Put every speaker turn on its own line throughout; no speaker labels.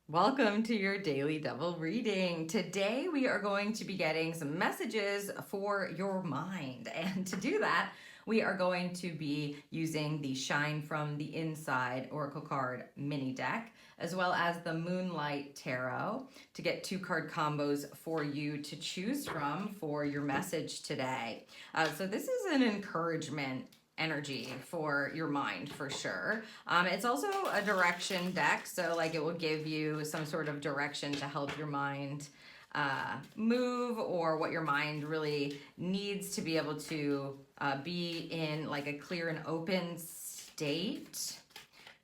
Welcome to your daily double reading. Today we are going to be getting some messages for your mind. And to do that, we are going to be using the Shine from the Inside Oracle card mini deck, as well as the Moonlight Tarot to get 2-card combos for you to choose from for your message today. So this is an encouragement energy for your mind for sure. It's also a direction deck, so like it will give you some sort of direction to help your mind move, or what your mind really needs to be able to be in like a clear and open state.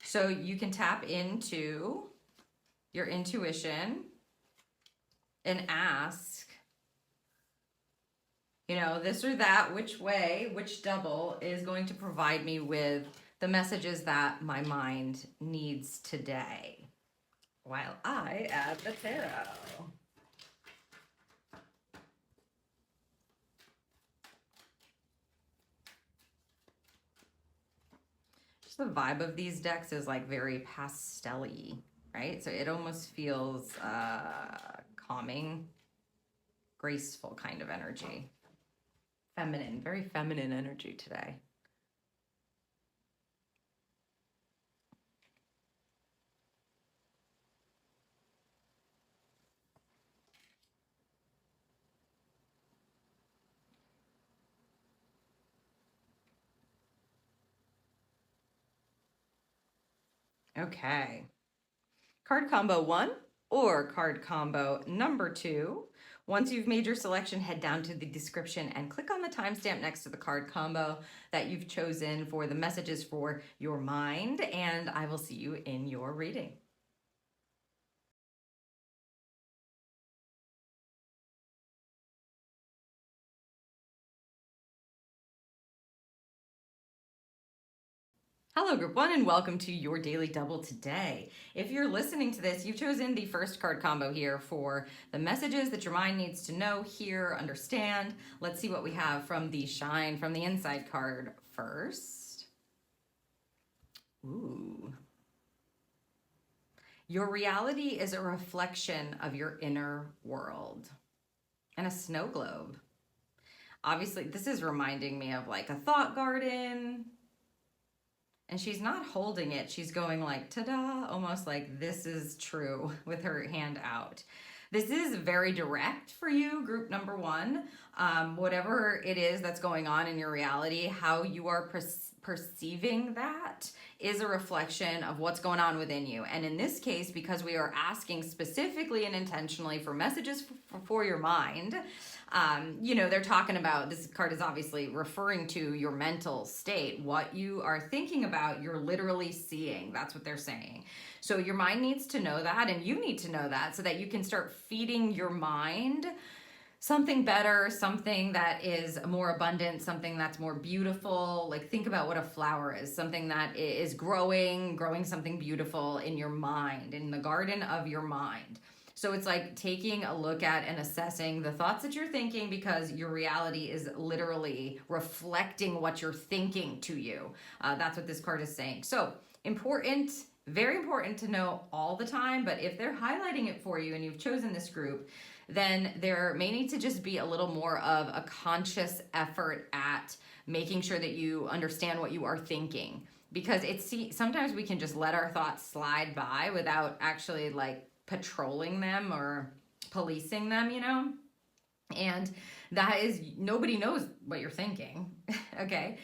So you can tap into your intuition and ask, you know, this or that, which way, which double is going to provide me with the messages that my mind needs today, while I add the tarot. Just the vibe of these decks is like very pastel-y, right? So it almost feels calming, graceful kind of energy. Feminine, very feminine energy today. Okay. Card combo 1 or card combo number 2. Once you've made your selection, head down to the description and click on the timestamp next to the card combo that you've chosen for the messages for your mind, and I will see you in your reading. Hello group 1 and welcome to your daily double today. If you're listening to this, you've chosen the first card combo here for the messages that your mind needs to know, hear, understand. Let's see what we have from the Shine from the Inside card first. Ooh. Your reality is a reflection of your inner world. And a snow globe. Obviously, this is reminding me of like a thought garden. And she's not holding it. She's going like, ta-da, almost like this is true with her hand out. This is very direct for you, group number 1. Whatever it is that's going on in your reality, how you are perceiving that is a reflection of what's going on within you. And in this case, because we are asking specifically and intentionally for messages for your mind, you know, they're talking about, this card is obviously referring to your mental state. What you are thinking about, you're literally seeing. That's what they're saying. So your mind needs to know that, and you need to know that so that you can start feeding your mind something better, something that is more abundant, something that's more beautiful. Like think about what a flower is, something that is growing something beautiful in your mind, in the garden of your mind. So it's like taking a look at and assessing the thoughts that you're thinking, because your reality is literally reflecting what you're thinking to you. That's what this card is saying. So important, very important to know all the time, but if they're highlighting it for you and you've chosen this group, then there may need to just be a little more of a conscious effort at making sure that you understand what you are thinking. Because sometimes we can just let our thoughts slide by without actually like patrolling them or policing them, you know? And that is, nobody knows what you're thinking, okay?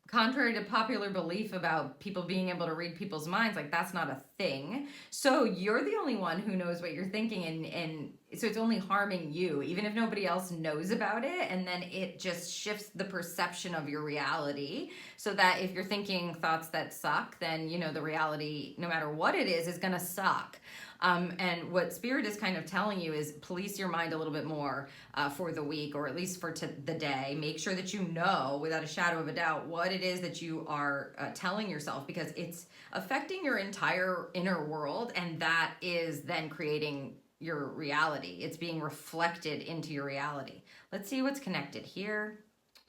Contrary to popular belief about people being able to read people's minds, like that's not a thing. So you're the only one who knows what you're thinking, and so it's only harming you, even if nobody else knows about it. And then it just shifts the perception of your reality, so that if you're thinking thoughts that suck, then you know the reality, no matter what it is gonna suck. And what Spirit is kind of telling you is police your mind a little bit more for the week, or at least for the day. Make sure that you know without a shadow of a doubt what it is that you are telling yourself, because it's affecting your entire inner world, and that is then creating your reality. It's being reflected into your reality. Let's see what's connected here.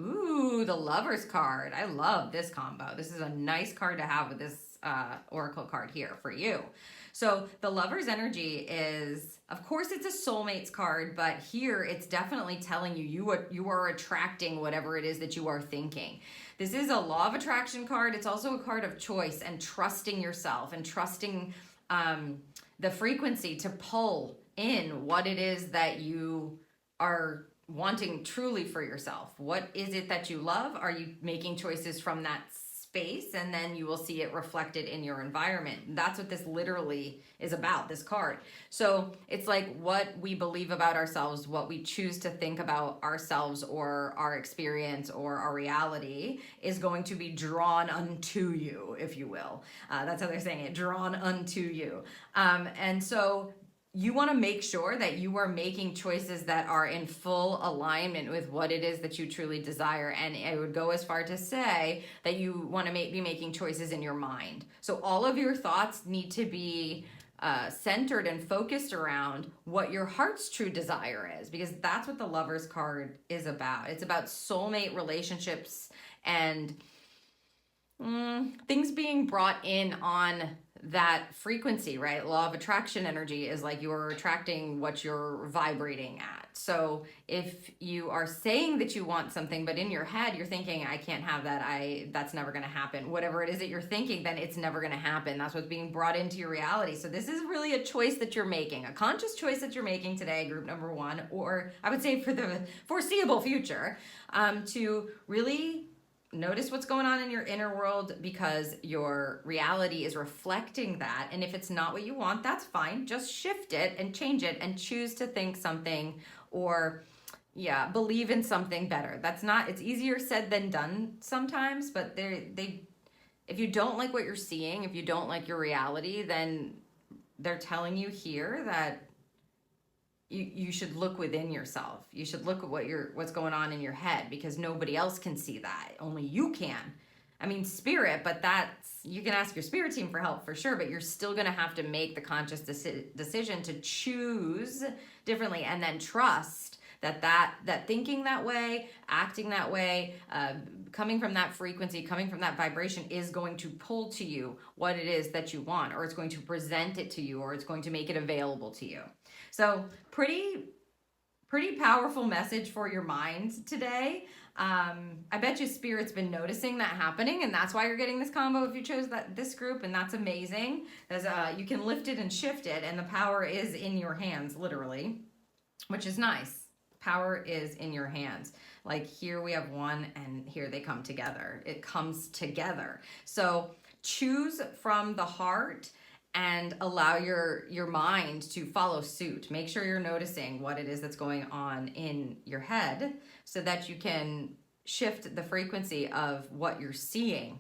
Ooh, the Lover's card. I love this combo. This is a nice card to have with this oracle card here for you. So the Lover's energy is, of course, it's a soulmates card, but here it's definitely telling you you are attracting whatever it is that you are thinking. This is a law of attraction card. It's also a card of choice and trusting yourself and trusting the frequency to pull in what it is that you are wanting truly for yourself. What is it that you love? Are you making choices from that space? And then you will see it reflected in your environment. That's what this literally is about, this card. So it's like what we believe about ourselves, what we choose to think about ourselves or our experience or our reality is going to be drawn unto you, if you will. That's how they're saying it, drawn unto you. And so you want to make sure that you are making choices that are in full alignment with what it is that you truly desire. And I would go as far to say that you want to be making choices in your mind. So all of your thoughts need to be centered and focused around what your heart's true desire is, because that's what the Lover's card is about. It's about soulmate relationships and things being brought in on that frequency, right? Law of attraction energy is like you're attracting what you're vibrating at. So if you are saying that you want something, but in your head you're thinking, I can't have that, that's never going to happen. Whatever it is that you're thinking, then it's never going to happen. That's what's being brought into your reality. So this is really a choice that you're making, a conscious choice that you're making today, group number one, or I would say for the foreseeable future, to really notice what's going on in your inner world, because your reality is reflecting that. And if it's not what you want, that's fine. Just shift it and change it and choose to think something or believe in something better. It's easier said than done sometimes, but if you don't like what you're seeing, if you don't like your reality, then they're telling you here that you should look within yourself. You should look at what's going on in your head, because nobody else can see that. Only you can. I mean, spirit, but you can ask your spirit team for help for sure, but you're still going to have to make the conscious decision to choose differently, and then trust that thinking that way, acting that way, coming from that frequency, coming from that vibration is going to pull to you what it is that you want, or it's going to present it to you, or it's going to make it available to you. So pretty powerful message for your mind today. I bet you Spirit's been noticing that happening, and that's why you're getting this combo if you chose this group, and that's amazing, because you can lift it and shift it, and the power is in your hands, literally, which is nice. Power is in your hands. Like here we have one, and here they come together. It comes together. So choose from the heart and allow your mind to follow suit. Make sure you're noticing what it is that's going on in your head so that you can shift the frequency of what you're seeing,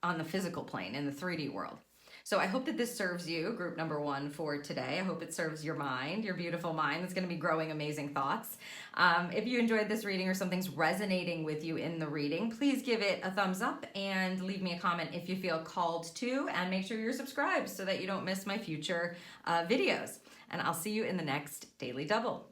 on the physical plane, in the 3D world. So I hope that this serves you, group number one, for today. I hope it serves your mind, your beautiful mind that's going to be growing amazing thoughts. If you enjoyed this reading or something's resonating with you in the reading, please give it a thumbs up and leave me a comment if you feel called to, and make sure you're subscribed so that you don't miss my future videos. And I'll see you in the next Daily Double.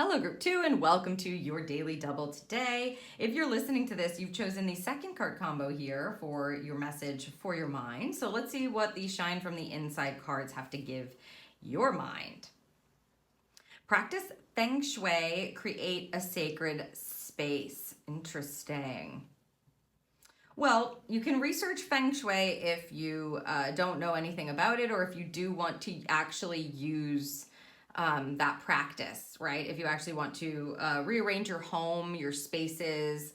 Hello group 2, and welcome to your Daily Double today. If you're listening to this, you've chosen the second card combo here for your message for your mind. So let's see what the Shine from the Inside cards have to give your mind. Practice Feng Shui, create a sacred space. Interesting. Well, you can research Feng Shui if you don't know anything about it, or if you do want to actually use that practice, right? If you actually want to rearrange your home, your spaces,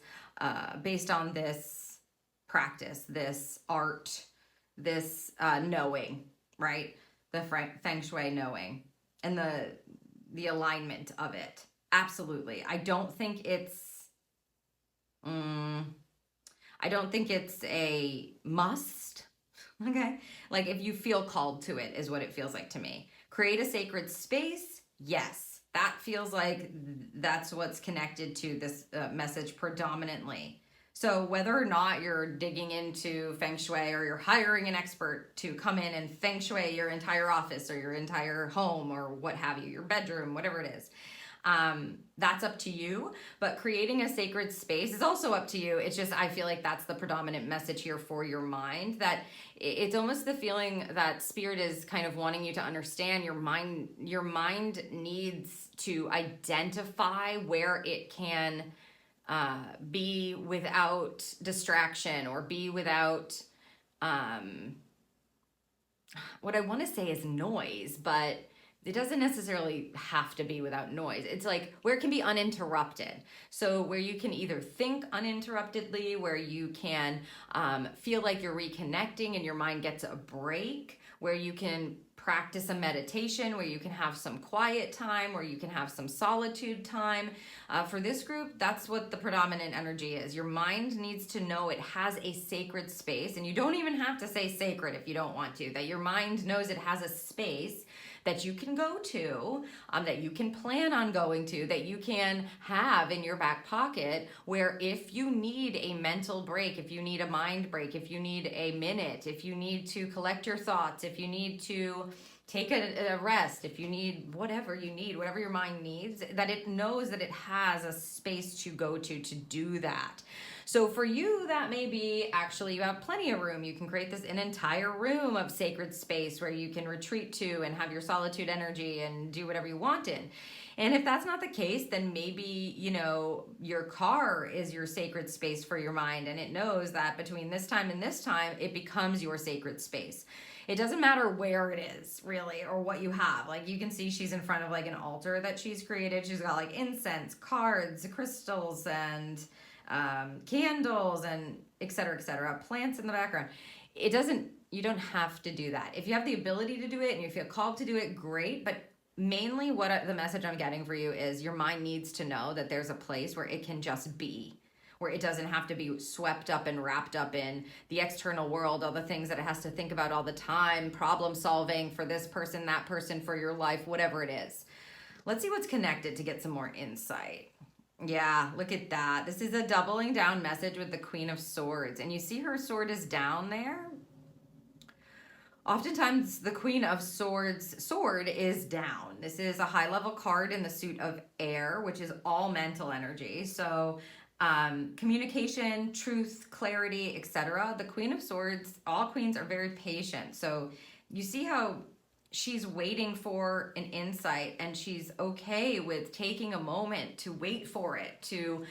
based on this practice, this art, this knowing, right? The Feng Shui knowing and the alignment of it. Absolutely. I don't think it's a must. Okay. Like if you feel called to it is what it feels like to me. Create a sacred space. Yes. That feels like that's what's connected to this message predominantly. So whether or not you're digging into Feng Shui, or you're hiring an expert to come in and Feng Shui your entire office or your entire home or what have you, your bedroom, whatever it is, That's up to you, but creating a sacred space is also up to you. It's just, I feel like that's the predominant message here for your mind, that it's almost the feeling that spirit is kind of wanting you to understand your mind needs to identify where it can be without distraction, or be without, what I want to say is noise, but it doesn't necessarily have to be without noise. It's like where it can be uninterrupted. So where you can either think uninterruptedly, where you can feel like you're reconnecting and your mind gets a break, where you can practice a meditation, where you can have some quiet time, where you can have some solitude time. For this group, that's what the predominant energy is. Your mind needs to know it has a sacred space, and you don't even have to say sacred if you don't want to, that your mind knows it has a space that you can go to, that you can plan on going to, that you can have in your back pocket, where if you need a mental break, if you need a mind break, if you need a minute, if you need to collect your thoughts, if you need to take a rest, if you need whatever your mind needs, that it knows that it has a space to go to do that. So for you, that may be actually you have plenty of room. You can create an entire room of sacred space where you can retreat to and have your solitude energy and do whatever you want in. And if that's not the case, then maybe, your car is your sacred space for your mind, and it knows that between this time and this time, it becomes your sacred space. It doesn't matter where it is, really, or what you have. Like, you can see she's in front of like an altar that she's created. She's got like incense, cards, crystals, and candles, and et cetera, plants in the background. You don't have to do that. If you have the ability to do it and you feel called to do it, great. But mainly the message I'm getting for you is your mind needs to know that there's a place where it can just be, where it doesn't have to be swept up and wrapped up in the external world, all the things that it has to think about all the time, problem solving for this person, that person, for your life, whatever it is. Let's see what's connected to get some more insight. Yeah, look at that. This is a doubling down message with the Queen of Swords. And you see her sword is down there? Oftentimes, the Queen of Swords sword is down. This is a high-level card in the suit of air, which is all mental energy. So communication, truth, clarity, etc. The Queen of Swords, all queens are very patient. So you see how she's waiting for an insight, and she's okay with taking a moment to wait for it, to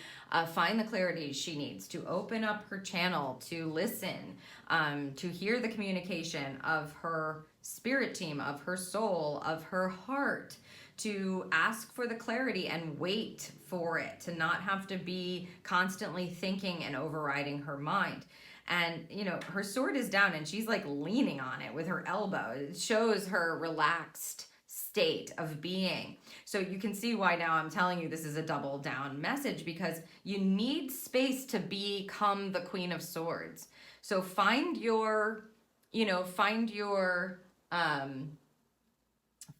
find the clarity she needs, to open up her channel, to listen, to hear the communication of her spirit team, of her soul, of her heart, to ask for the clarity and wait for it, to not have to be constantly thinking and overriding her mind. And, her sword is down and she's like leaning on it with her elbow. It shows her relaxed state of being. So you can see why now I'm telling you this is a double down message, because you need space to become the Queen of Swords. So find your, oh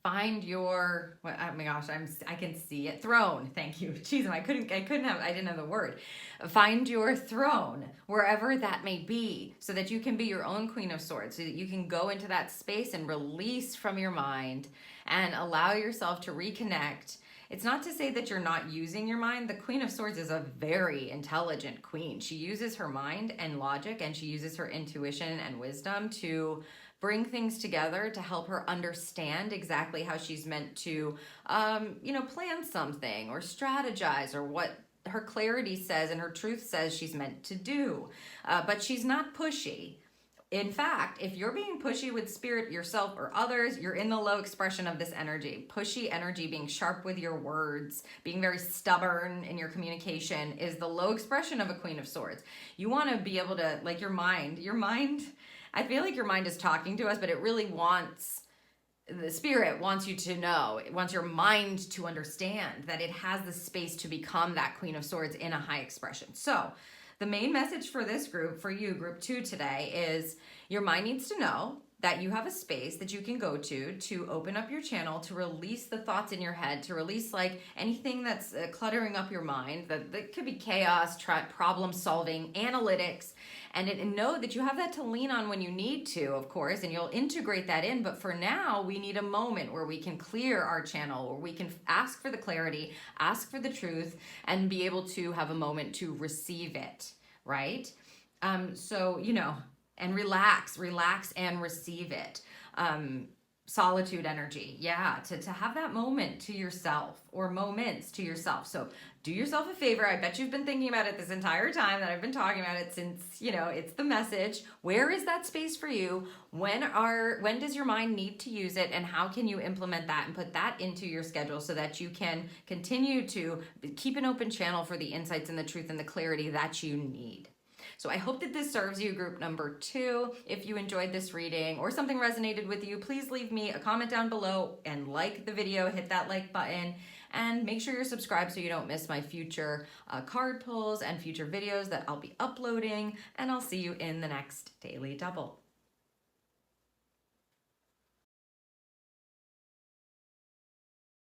my gosh, I can see it. Throne. Thank you. Jeez, I didn't have the word. Find your throne wherever that may be, so that you can be your own Queen of Swords, so that you can go into that space and release from your mind and allow yourself to reconnect. It's not to say that you're not using your mind. The Queen of Swords is a very intelligent queen. She uses her mind and logic, and she uses her intuition and wisdom to bring things together to help her understand exactly how she's meant to, plan something or strategize, or what her clarity says and her truth says she's meant to do. But she's not pushy. In fact, if you're being pushy with spirit, yourself, or others, you're in the low expression of this energy. Pushy energy, being sharp with your words, being very stubborn in your communication, is the low expression of a Queen of Swords. You want to be able to, like, your mind, I feel like your mind is talking to us, but it really the spirit wants you to know, it wants your mind to understand that it has the space to become that Queen of Swords in a high expression. So the main message for this group, for you, group 2 today, is your mind needs to know that you have a space that you can go to open up your channel, to release the thoughts in your head, to release like anything that's cluttering up your mind. That could be chaos, problem solving, analytics, and know that you have that to lean on when you need to, of course, and you'll integrate that in. But for now, we need a moment where we can clear our channel, where we can ask for the clarity, ask for the truth, and be able to have a moment to receive it, right? So, you know, and relax and receive it. Solitude energy, yeah, to have that moment to yourself, or moments to yourself. So do yourself a favor. I bet you've been thinking about it this entire time that I've been talking about it, since, you know, it's the message. Where is that space for you? When does your mind need to use it, and how can you implement that and put that into your schedule so that you can continue to keep an open channel for the insights and the truth and the clarity that you need? So I hope that this serves you, group number 2. If you enjoyed this reading or something resonated with you, please leave me a comment down below and like the video, hit that like button, and make sure you're subscribed so you don't miss my future card pulls and future videos that I'll be uploading. And I'll see you in the next Daily Double.